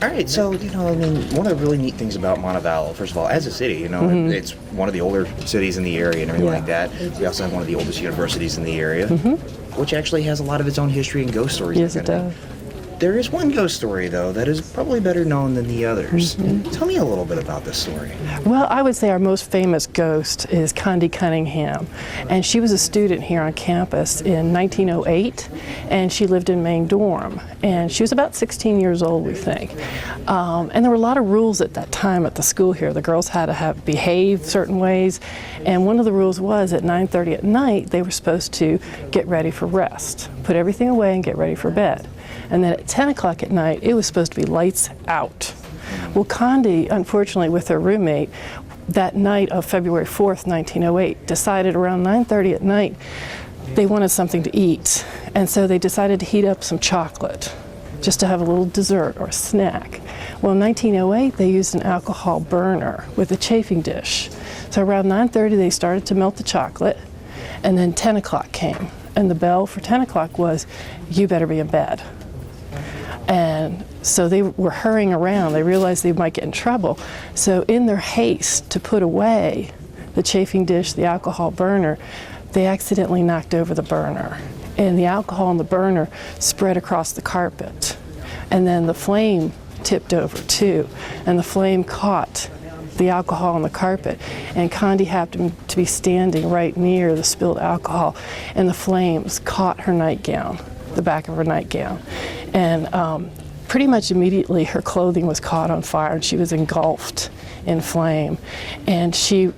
All right, so, one of the really neat things about Montevallo, first of all, as a city, it's one of the older cities in the area and everything like that. We also have one of the oldest universities in the area, which actually has a lot of its own history and ghost stories. Yes, it does. There is one ghost story, though, that is probably better known than the others. Tell me a little bit about this story. Well, I would say our most famous ghost is Condie Cunningham, and she was a student here on campus in 1908, and she lived in main dorm, and she was about 16 years old, we think. And there were a lot of rules at that time at the school here. The girls had to behave certain ways, and one of the rules was at 9:30 at night they were supposed to get ready for rest, put everything away and get ready for bed. And then at 10 o'clock at night, it was supposed to be lights out. Well, Condie, unfortunately, with her roommate, that night of February 4th, 1908, decided around 9:30 at night they wanted something to eat. And so they decided to heat up some chocolate, just to have a little dessert or snack. Well, in 1908, they used an alcohol burner with a chafing dish. So around 9:30, they started to melt the chocolate, and then 10 o'clock came. And the bell for 10 o'clock was, you better be in bed. And so they were hurrying around. They realized they might get in trouble. So in their haste to put away the chafing dish, the alcohol burner, they accidentally knocked over the burner. And the alcohol in the burner spread across the carpet. And then the flame tipped over too. And the flame caught the alcohol on the carpet. And Condie happened to be standing right near the spilled alcohol. And the flames caught her nightgown, the back of her nightgown. And pretty much immediately her clothing was caught on fire and she was engulfed in flame. And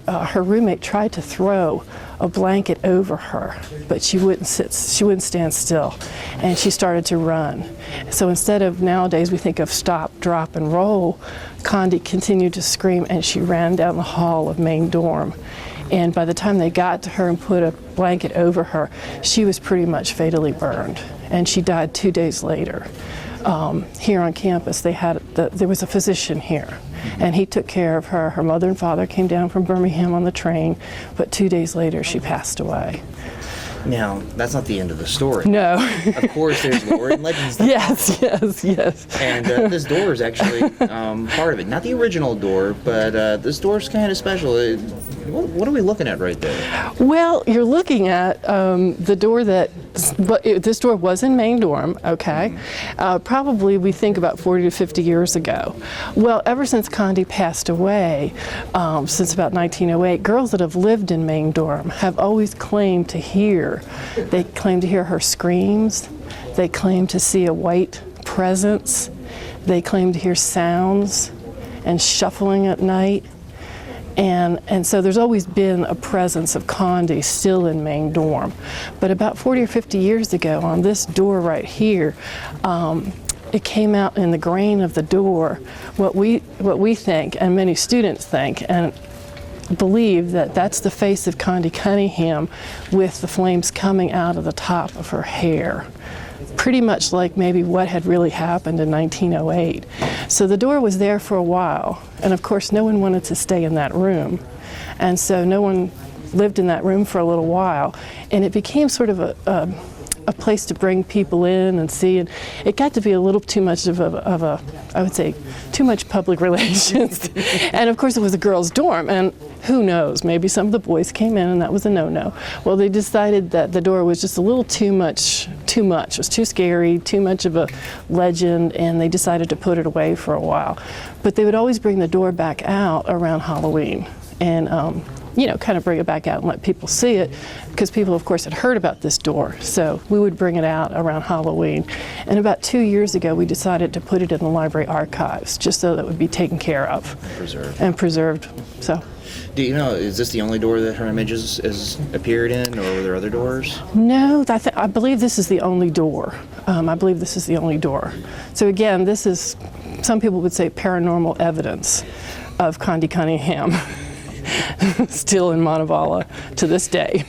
her roommate tried to throw a blanket over her, but she wouldn't stand still. And she started to run. So instead of nowadays we think of stop, drop, and roll, Condie continued to scream and she ran down the hall of main dorm. And by the time they got to her and put a blanket over her, she was pretty much fatally burned. And she died 2 days later. Here on campus, there was a physician here, and he took care of her. Her mother and father came down from Birmingham on the train, but 2 days later she passed away. Now, that's not the end of the story. No. Of course, there's lore and legends. Yes. And this door is actually part of it. Not the original door, but this door's kind of special. What are we looking at right there? Well, you're looking at the door this door was in main dorm, okay? Probably we think about 40 to 50 years ago. Well, ever since Condie passed away, since about 1908, girls that have lived in main dorm have always claimed to hear. They claim to hear her screams. They claim to see a white presence. They claim to hear sounds and shuffling at night. And so there's always been a presence of Condie still in main dorm. But about 40 or 50 years ago, on this door right here, it came out in the grain of the door what we think, and many students think, and believe that that's the face of Condie Cunningham with the flames coming out of the top of her hair. Pretty much like maybe what had really happened in 1908. So the door was there for a while, and of course no one wanted to stay in that room. And so no one lived in that room for a little while, and it became sort of a place to bring people in and see, and it got to be a little too much of a I would say, too much public relations. And of course it was a girls' dorm, and who knows, maybe some of the boys came in and that was a no-no. Well, they decided that the door was just a little too much. It was too scary, too much of a legend, and they decided to put it away for a while. But they would always bring the door back out around Halloween, and kind of bring it back out and let people see it, because people, of course, had heard about this door. So we would bring it out around Halloween. And about 2 years ago, we decided to put it in the library archives, just so that it would be taken care of. And preserved. So. Do you know, is this the only door that her image has appeared in, or were there other doors? No, I believe this is the only door. I believe this is the only door. So again, this is, some people would say, paranormal evidence of Condie Cunningham. Still in Montevallo to this day.